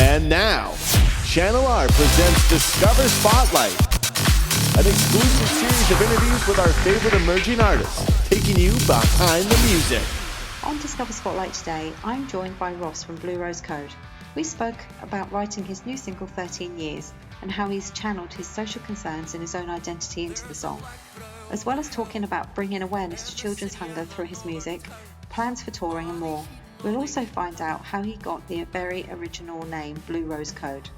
And now, Channel R presents Discover Spotlight, an exclusive series of interviews with our favorite emerging artists, taking you behind the music. On Discover Spotlight today, I'm joined by Ross from Blue Rose Code. We spoke about writing his new single 13 Years and how he's channeled his social concerns and his own identity into the song, as well as talking about bringing awareness to children's hunger through his music, plans for touring and more. We'll also find out how he got the very original name Blue Rose Code.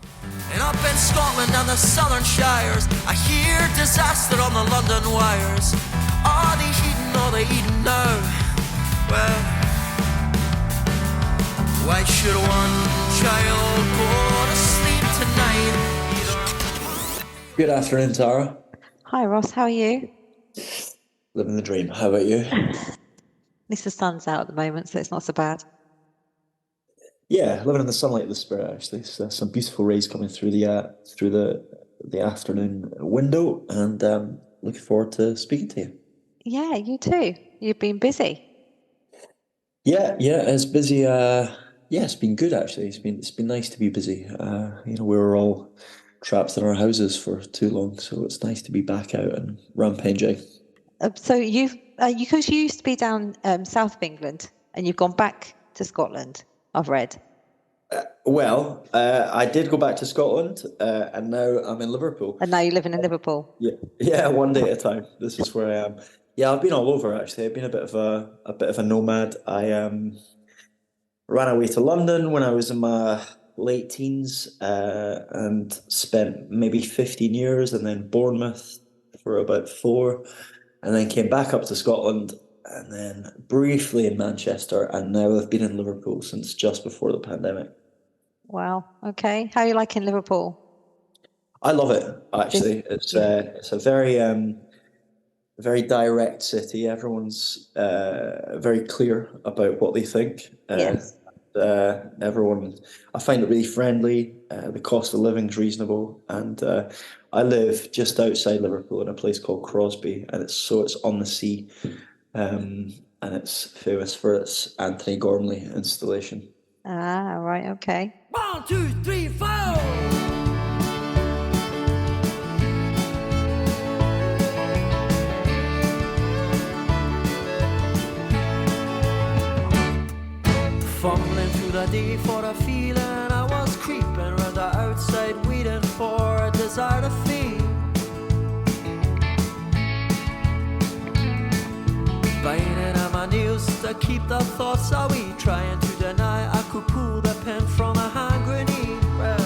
And up in Scotland and the southern shires, I hear disaster on the London wires. Are they heeding or they eating now? Well, why should one child go to sleep tonight? Good afternoon, Tara. Hi Ross, how are you? Living the dream. How about you? At least the sun's out at the moment, so it's not so bad. Yeah, living in the sunlight of the spirit. Actually, so some beautiful rays coming through the afternoon window, and looking forward to speaking to you. Yeah, you too. You've been busy. Yeah, it's busy. Yeah, it's been good actually. It's been nice to be busy. We were all trapped in our houses for too long, so it's nice to be back out and rampaging. So because you used to be down south of England and you've gone back to Scotland, I've read. I did go back to Scotland, and now I'm in Liverpool. And now you're living in Liverpool. Yeah, one day at a time. This is where I am. Yeah, I've been all over actually. I've been a bit of a nomad. I ran away to London when I was in my late teens, and spent maybe 15 years, and then Bournemouth for about 4. And then came back up to Scotland, and then briefly in Manchester, and now I've been in Liverpool since just before the pandemic. Wow. Okay. How are you liking Liverpool? I love it, actually. It's a very direct city. Everyone's very clear about what they think. Yes. Everyone, I find it really friendly. The cost of living is reasonable, and I live just outside Liverpool in a place called Crosby, and it's on the sea, and it's famous for its Anthony Gormley installation. Ah, right, okay. 1, 2, 3, 4. Fumbling through the day for a feeling, I was creeping around the outside, waiting for a desire to fade. Biting on my nails to keep the thoughts away, trying to deny I could pull the pin from a hand grenade. Well,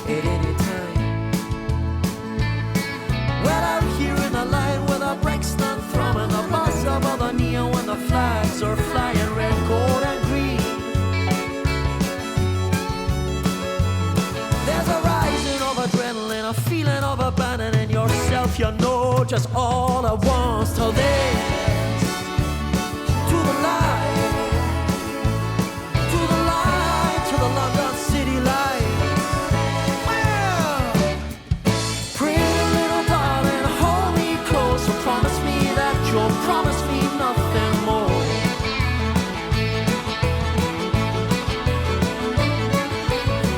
at any time. Well, out here in the line with the brakes stand thrumming, the buzz of all the neon when the flags are flying red, gold and green. There's a rising of adrenaline, a feeling of abandoning yourself. You know just all at once till then. To the line, to the London city light. Well, pretty little darling, hold me close and promise me that you'll promise me nothing more.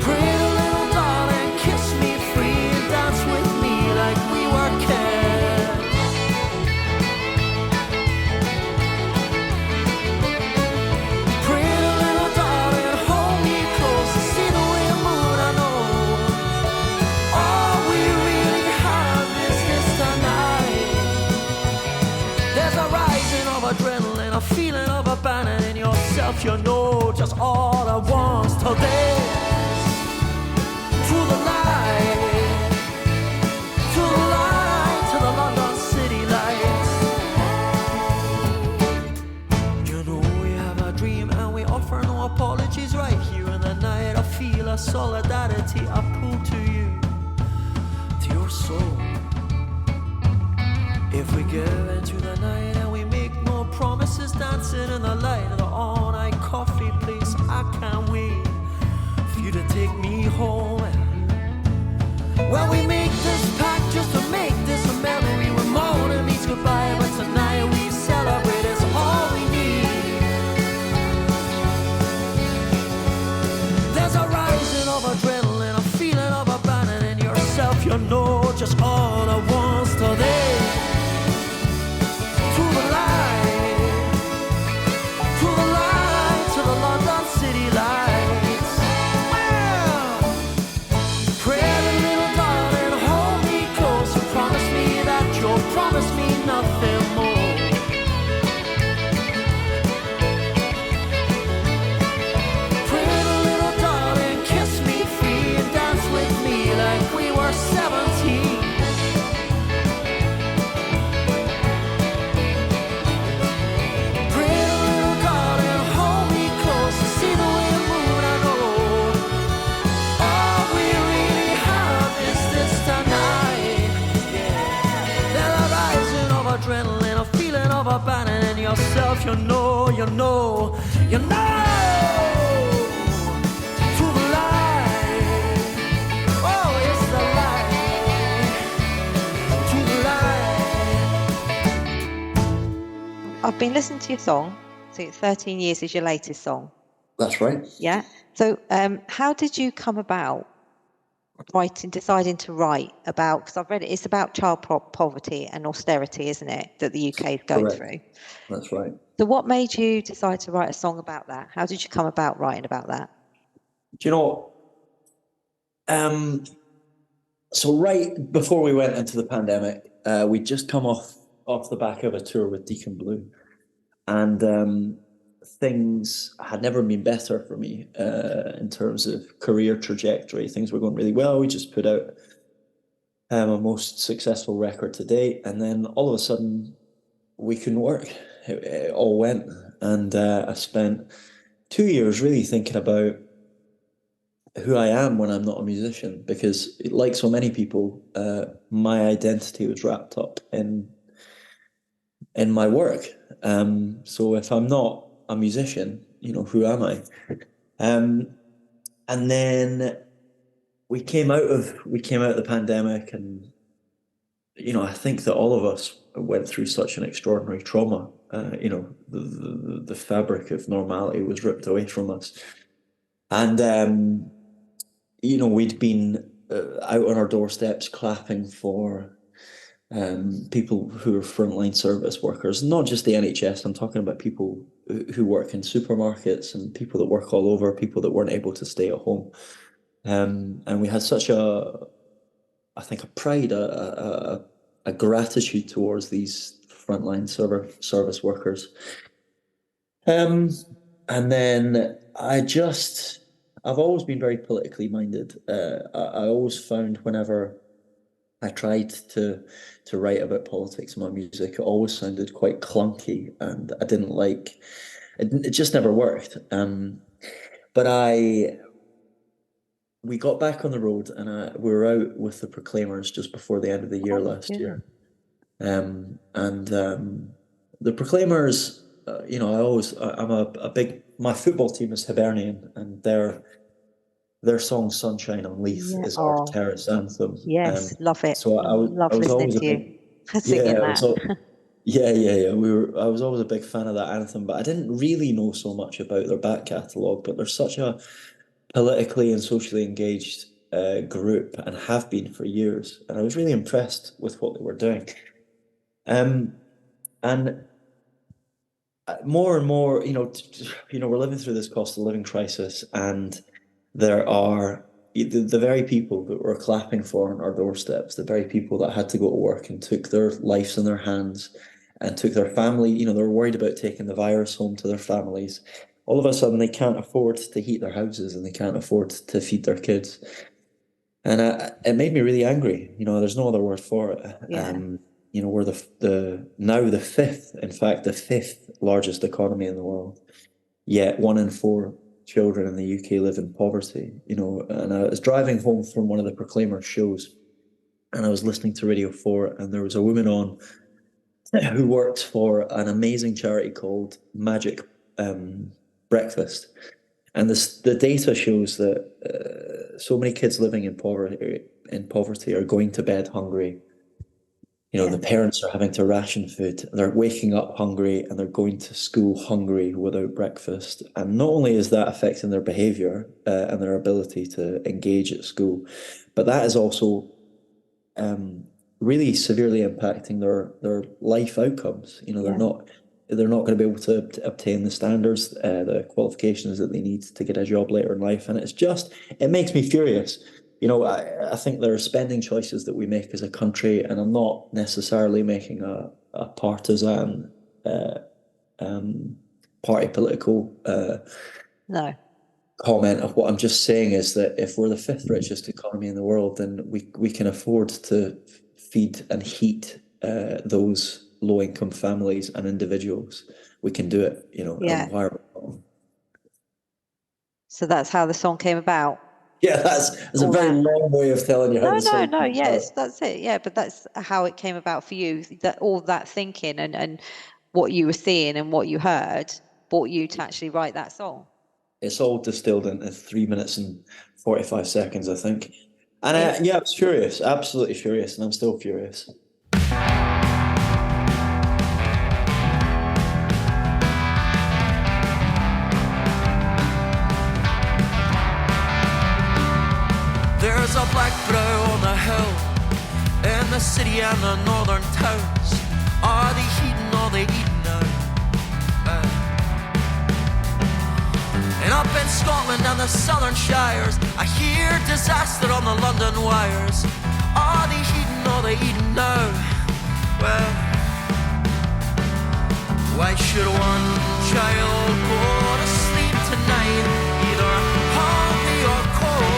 Pretty little darling, kiss me free and dance with me like we were kids. Pretty little darling, hold me close and see the way you move. I know all we really have is this tonight. There's a rising of adrenaline, a feeling of abandoning yourself. You know just all at once till this. To the light, to the line, to the London city lights. You know we have a dream and we offer no apologies right here in the night. I feel a solidarity I pull to you, to your soul. If we give into the night and we make no promises, dancing in the light of the all-night coffee place, I can't wait for you to take me home. Well, we make this pact just to make this a memory when morning meets goodbye, but tonight we celebrate, it's all we need. There's a rising of a yourself, you know just all at once today. To the light, to the light, to the London city lights. Well, pretty little darling, hold me close and promise me that you'll promise me nothing more. Pretty little darling, kiss me free and dance with me like we were 17. Pretty little darling, hold me close and see the way you move. I know all we really have is this tonight. Yeah. There's a rising of adrenaline, a feeling of abandoning yourself. You know, you know, you know. To the light, oh, it's the light. To the light. I've been listening to your song. So 13 Years is your latest song. That's right. Yeah. So how did you come about deciding to write about, because I've read it, it's about child poverty and austerity, isn't it, that the UK is going Correct. through. That's right. So what made you decide to write a song about that? How did you come about writing about that? Do you know, so right before we went into the pandemic, we'd just come off the back of a tour with Deacon Blue, and things had never been better for me in terms of career trajectory. Things were going really well. We just put out a most successful record to date, and then all of a sudden we couldn't work. It all went, and I spent 2 years really thinking about who I am when I'm not a musician, because like so many people, my identity was wrapped up in my work. So if I'm not a musician, you know, who am I? And then we came out of the pandemic, and you know, I think that all of us went through such an extraordinary trauma. You know, the fabric of normality was ripped away from us, and you know, we'd been out on our doorsteps clapping for people who are frontline service workers, not just the NHS. I'm talking about people who work in supermarkets and people that work all over, people that weren't able to stay at home. And we had such I think a pride, a gratitude towards these frontline service workers. And then I've always been very politically minded. I always found whenever I tried to write about politics in my music, it always sounded quite clunky, and I didn't like it. It just never worked. But we got back on the road, and we were out with the Proclaimers just before the end of the year last year. And the Proclaimers, you know, I'm a big, my football team is Hibernian, and their song "Sunshine on Leith" is our terrace anthem. Yes, love it. So I love was listening always to you singing that. Yeah. I was always a big fan of that anthem, but I didn't really know so much about their back catalogue. But they're such a politically and socially engaged group, and have been for years. And I was really impressed with what they were doing. And more and more, you know, we're living through this cost of living crisis, and there are the very people that we're clapping for on our doorsteps, the very people that had to go to work and took their lives in their hands and took their family, you know, they were worried about taking the virus home to their families. All of a sudden, they can't afford to heat their houses, and they can't afford to feed their kids. And it made me really angry. You know, there's no other word for it. Yeah. You know, we're the fifth largest economy in the world, yet 1 in 4 children in the UK live in poverty. You know, and I was driving home from one of the Proclaimer shows, and I was listening to Radio 4, and there was a woman on who works for an amazing charity called Magic Breakfast. And the data shows that so many kids living in poverty are going to bed hungry. You know, the parents are having to ration food. They're waking up hungry, and they're going to school hungry without breakfast. And not only is that affecting their behaviour and their ability to engage at school, but that is also really severely impacting their life outcomes. You know, Yeah. they're not going to be able to obtain the standards, the qualifications that they need to get a job later in life, and it makes me furious. You know, I think there are spending choices that we make as a country, and I'm not necessarily making a partisan party political No. comment. Of what I'm just saying is that if we're the fifth richest economy in the world, then we can afford to feed and heat those low-income families and individuals. We can do it, you know. Yeah. And why are we not? So that's how the song came about. Yeah, that's a very long way of telling you how No, the song no, comes yes, out. that's it. Yeah, but that's how it came about for you. That all that thinking and what you were seeing and what you heard brought you to actually write that song. It's all distilled into 3 minutes and 45 seconds, I think. And I was furious, absolutely furious, and I'm still furious. There's a black brow on the hill in the city and the northern towns. Are they heating or they eating now? And up in Scotland and the southern shires, I hear disaster on the London wires. Are they heating or they eating now? Well, why should one child go to sleep tonight, either hungry or cold?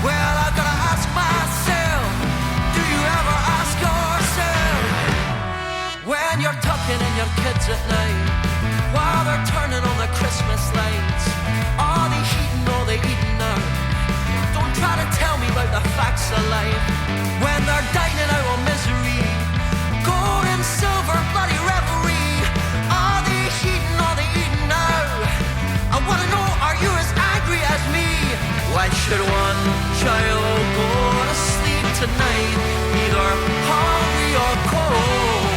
Well, I've gotta ask myself, do you ever ask yourself, when you're tucking in your kids at night, while they're turning on the Christmas lights, are they heating or they eating now? Don't try to tell me about the facts of life, when they're dining out on misery, gold and silver, bloody revelry. Are they heating or they eating now? I wanna know, are you as angry as me? Why should one child go to sleep tonight, either hungry or cold?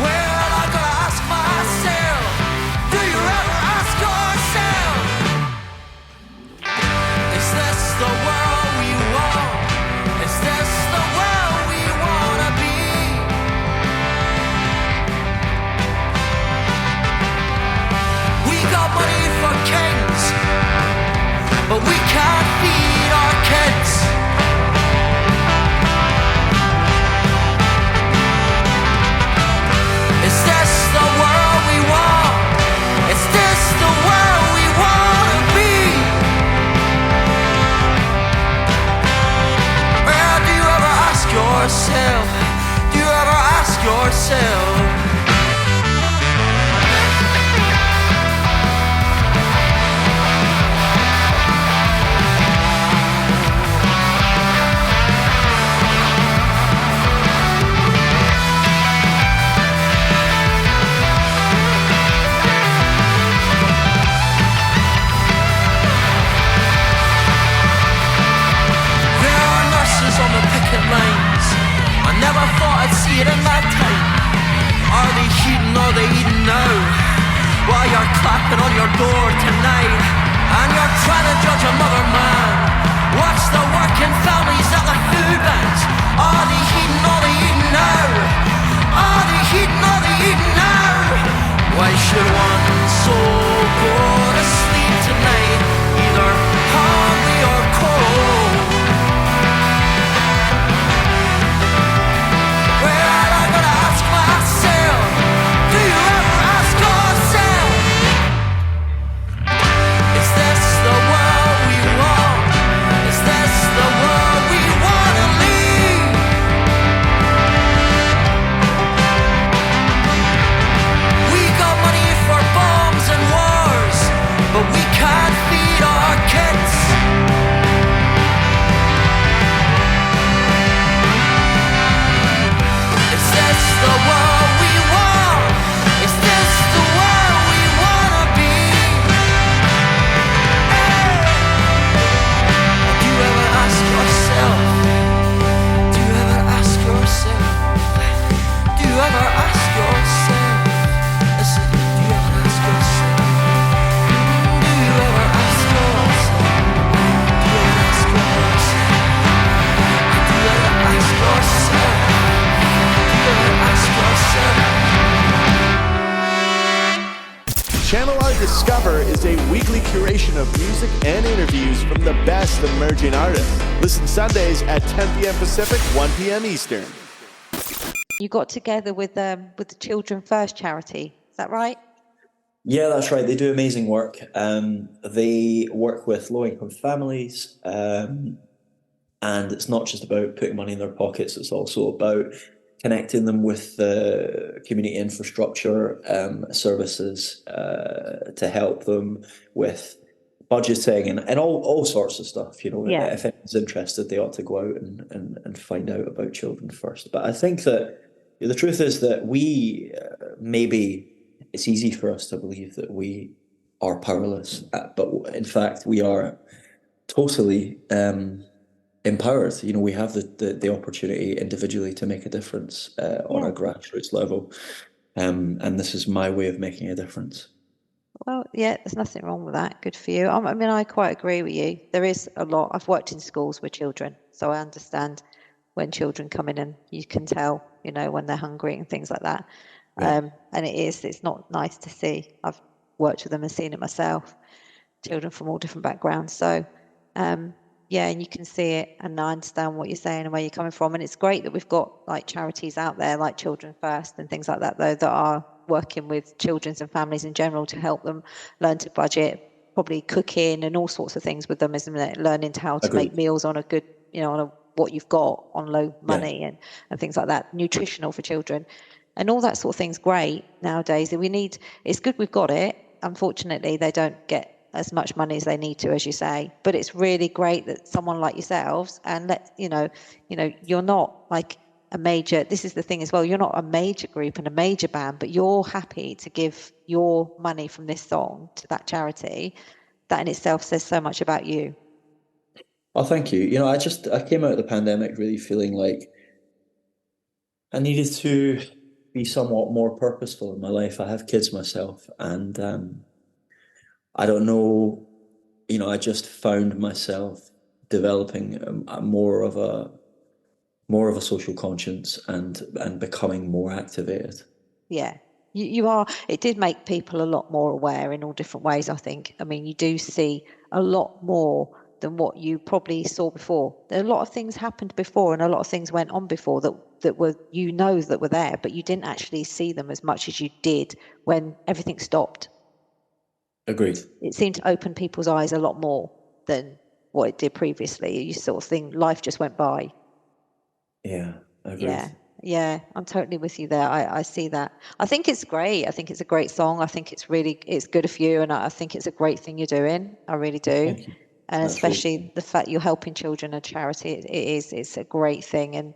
Well, I gotta ask myself, do you ever ask yourself, is this the world we want? Is this the world we wanna be? We got money for kings, but we can't feed our kids. Is this the world we want? Is this the world we wanna be? Well, do you ever ask yourself? Do you ever ask yourself? There are nurses on the picket lines. I never thought I'd see it in my time. Are they heating or they eating now? While you're clapping on your door tonight, and you're trying to judge another man. Watch the working families at the food banks. Are they heating or they eating now? Are they heating or they eating now? Why should one soul go to sleep tonight, either hungry or cold? Well, I gotta ask myself, do you ever ask yourself, Discover is a weekly curation of music and interviews from the best emerging artists. Listen Sundays at 10 p.m. Pacific, 1 p.m. Eastern. You got together with the Children First charity, is that right? Yeah, that's right. They do amazing work. They work with low-income families, and it's not just about putting money in their pockets. It's also about connecting them with the community infrastructure services to help them with budgeting and all sorts of stuff. You know, Yeah. if anyone's interested, they ought to go out and find out about Children First. But I think that the truth is that we maybe it's easy for us to believe that we are powerless, but in fact we are totally empowered. You know, we have the opportunity individually to make a difference on a grassroots level, and this is my way of making a difference. Well, yeah, there's nothing wrong with that. Good for you. I mean, I quite agree with you. There is a lot. I've worked in schools with children, so I understand when children come in and you can tell, you know, when they're hungry and things like that. Yeah. And it's not nice to see. I've worked with them and seen it myself, children from all different backgrounds. So, yeah, and you can see it, and I understand what you're saying and where you're coming from. And it's great that we've got like charities out there like Children First and things like that, though, that are working with children and families in general to help them learn to budget, probably cooking and all sorts of things with them, isn't it? Learning how to make meals on a good, you know, on what you've got on low money and things like that, nutritional for children. And all that sort of thing's great nowadays. It's good we've got it. Unfortunately, they don't get as much money as they need to, as you say. But it's really great that someone like yourselves, and you're not like a major, this is the thing as well, you're not a major group and a major band, but you're happy to give your money from this song to that charity. That in itself says so much about you. Oh, thank you. You know, I came out of the pandemic really feeling like I needed to be somewhat more purposeful in my life. I have kids myself, and I don't know, you know, I just found myself developing more of a social conscience and becoming more activated. Yeah. You are. It did make people a lot more aware in all different ways, I think. I mean, you do see a lot more than what you probably saw before. A lot of things happened before and a lot of things went on before that were, you know, that were there, but you didn't actually see them as much as you did when everything stopped. Agreed. It seemed to open people's eyes a lot more than what it did previously. You sort of think life just went by. Yeah, agreed. Yeah, I'm totally with you there. I see that. I think it's great. I think it's a great song. I think it's good of you, and I think it's a great thing you're doing. I really do. Thank you. And That's especially the fact you're helping children, a charity, it's a great thing. And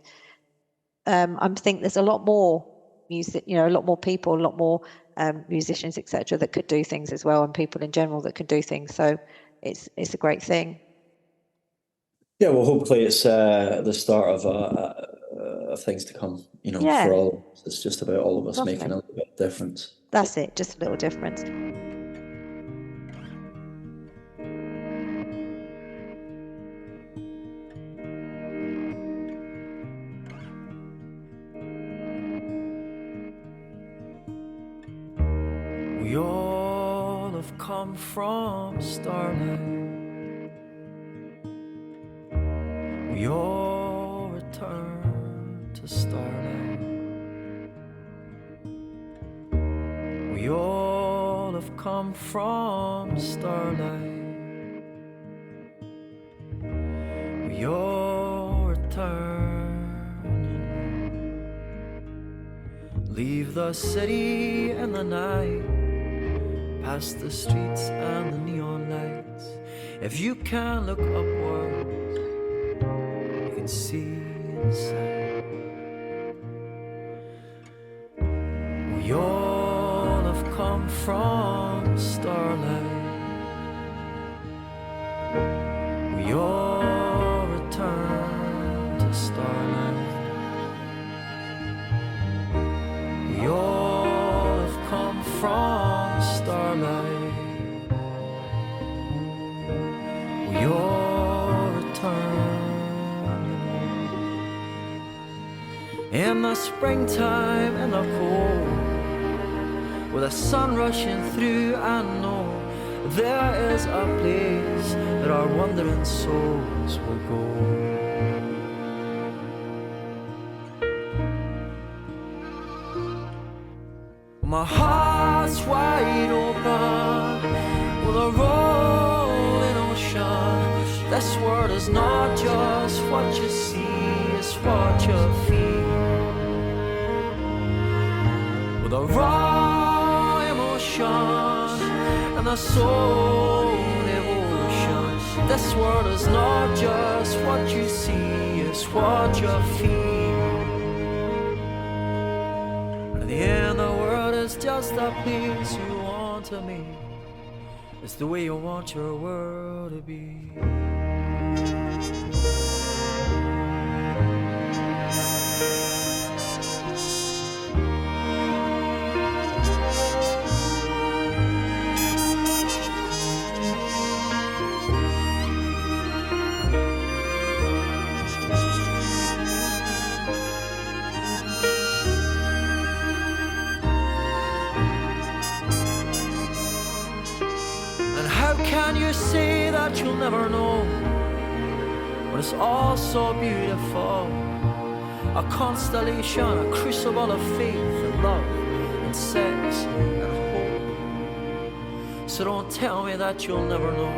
I think there's a lot more music, you know, a lot more people, a lot more musicians, etc., that could do things as well, and people in general that can do things. So it's a great thing. Yeah, well, hopefully it's the start of things to come, you know, for all of us. It's just about all of us making a little bit of difference. That's it, just a little difference. We all have come from starlight. We all return to starlight. We all have come from starlight. We all return. Leave the city and the night, past the streets and the neon lights. If you can look upwards, you can see inside. We all have come from starlight. We all return to starlight. We all have come from starlight. We all return. In the springtime and the cold, with the sun rushing through. I know there is a place that our wandering souls will go. My heart's wide open with a rolling ocean. This world is not just what you see, it's what you feel. With a raw emotion and a soul devotion. This world is not just what you see, it's what you feel. At the end, the world is just a place you want to make. It's the way you want your world to be. How can you say that you'll never know when it's all so beautiful? A constellation, a crucible of faith and love and sex and hope. So don't tell me that you'll never know.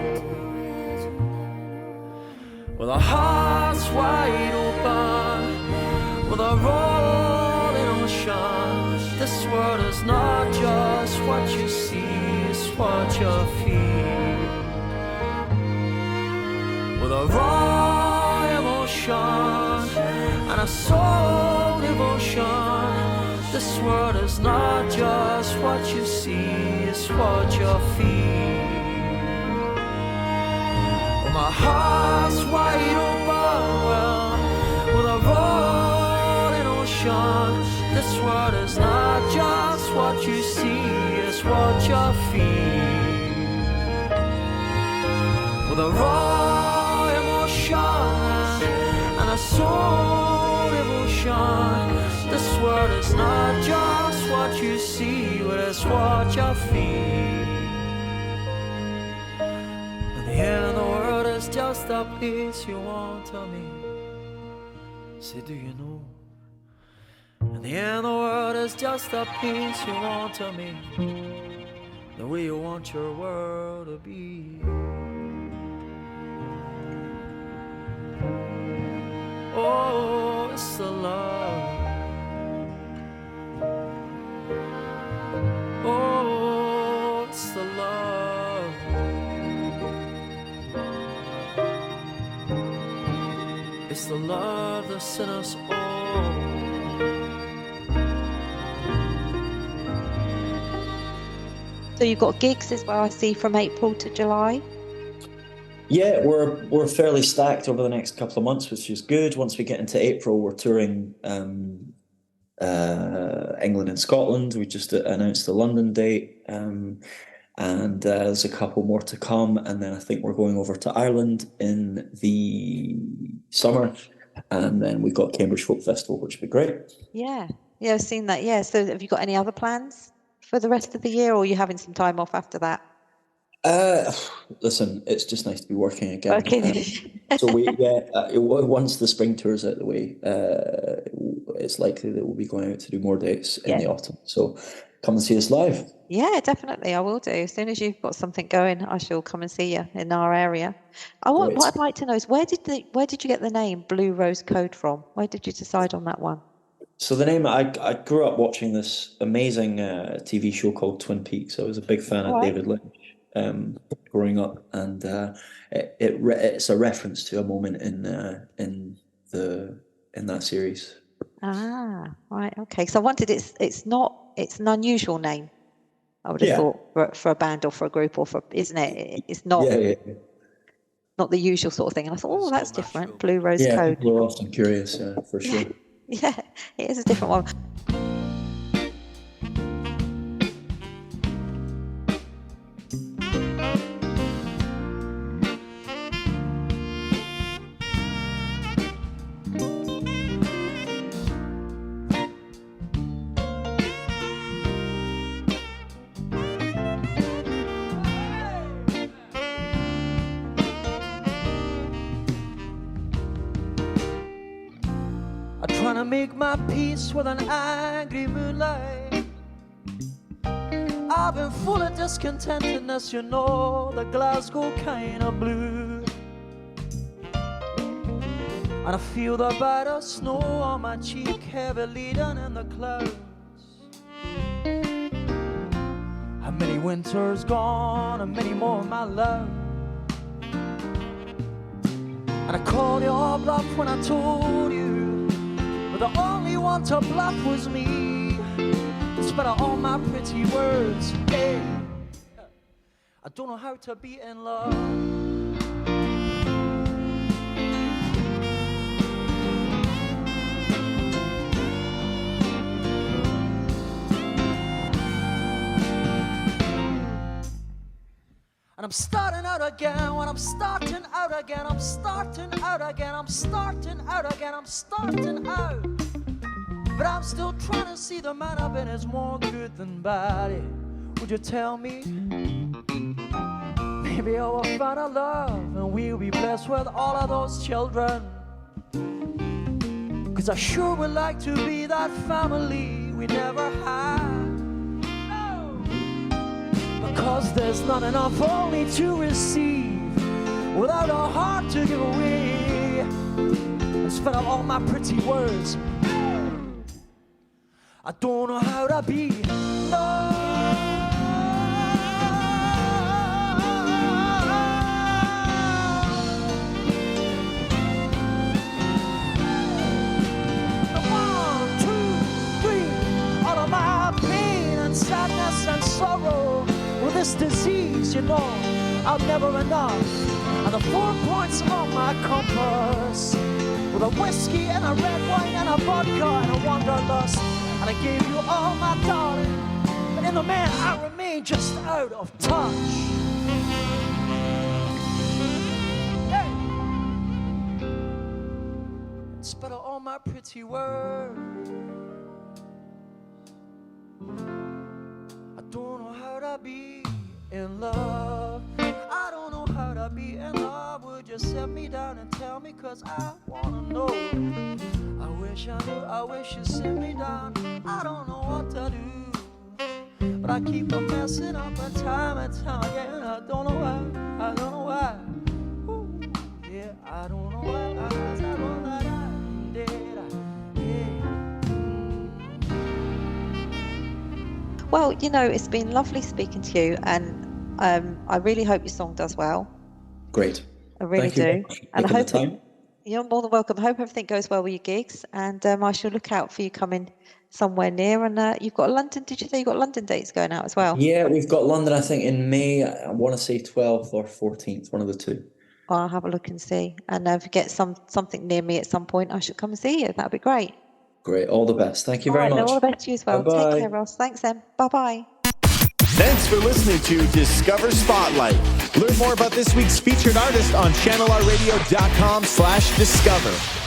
With our hearts wide open, with a rolling ocean. This world is not just what you see, it's what you feel. With a raw emotion and a soul devotion. This world is not just what you see, it's what you feel. Oh, my heart's wide open, well, with a rolling ocean. This world is not just what you see, it's what you feel. With a raw emotion and a soul devotion. This world is not just what you see, but it's what you feel. In the end, the world is just a place you want to meet. Say, do you know? In the end, the world is just a place you want to meet. The way you want your world to be. Oh, it's the love. Oh, it's the love. It's the love that sent us all. So you've got gigs as well, I see, from April to July. Yeah, we're fairly stacked over the next couple of months, which is good. Once we get into April, we're touring England and Scotland. We just announced the London date, and there's a couple more to come. And then I think we're going over to Ireland in the summer, and then we've got Cambridge Folk Festival, which would be great. Yeah, I've seen that. Yeah, so have you got any other plans for the rest of the year, or are you having some time off after that? Listen, it's just nice to be working again. Okay. So once the spring tour is out of the way, it's likely that we'll be going out to do more dates in the autumn. So come and see us live. Yeah, definitely, I will do. As soon as you've got something going, I shall come and see you in our area. What I'd like to know is where did you get the name Blue Rose Code from? Where did you decide on that one? So the name, I grew up watching this amazing TV show called Twin Peaks. I was a big fan of David Lynch growing up, and it's a reference to a moment in that series. Ah, right, okay. So I wanted it's an unusual name, I would have thought, for a band or for a group or isn't it? It's not not the usual sort of thing. And I thought, that's different. Blue Rose Code. People are often curious, for sure. Yeah, it is a different one. make my peace with an angry moonlight. I've been full of discontentedness, you know, the Glasgow kind of blue. And I feel the bite of snow on my cheek, heavily down in the clouds. How many winters gone, and many more, my love. And I called your bluff when I told you, but the only one to bluff was me. Despite all my pretty words, hey, I don't know how to be in love. And I'm starting out again, when I'm starting out again, I'm starting out again, I'm starting out again, I'm starting out. But I'm still trying to see the man I've been is more good than bad. Would you tell me? Maybe I will find a love and we'll be blessed with all of those children. 'Cause I sure would like to be that family we never had. No. Because there's not enough only to receive, without a heart to give away. In spite of all my pretty words, I don't know how to be loved. One, two, three, all of my pain and sadness and sorrow. With this disease, you know, I'm never enough. And the 4 points on my compass, with a whiskey and a red wine and a vodka and a wanderlust. And I gave you all my darling, but in the man I remain just out of touch. Hey. In spite of all my pretty words, I don't know how to be in love. I don't know how to be in love. Would you sit me down and tell me, 'cause I wanna know. I wish I knew, I wish you'd sit me down. I don't know what to do, but I keep on messing up and time again. I don't know why, I don't know why. Ooh, yeah, I don't know why. I don't know that I did. Well, you know, it's been lovely speaking to you, and I really hope your song does well. Great. I really Thank you do. for And I making hope the time. you're more than welcome. I hope everything goes well with your gigs, and I shall look out for you coming somewhere near. And you've got London, did you say you've got London dates going out as well? Yeah, we've got London, I think, in May. I want to say 12th or 14th, one of the two. I'll have a look and see. And if you get something near me at some point, I should come and see you. That'd be great. Great. All the best. Thank you very much. All the best to you as well. Bye-bye. Take care, Ross. Thanks, then. Bye-bye. Thanks for listening to Discover Spotlight. Learn more about this week's featured artist on channelrradio.com/discover.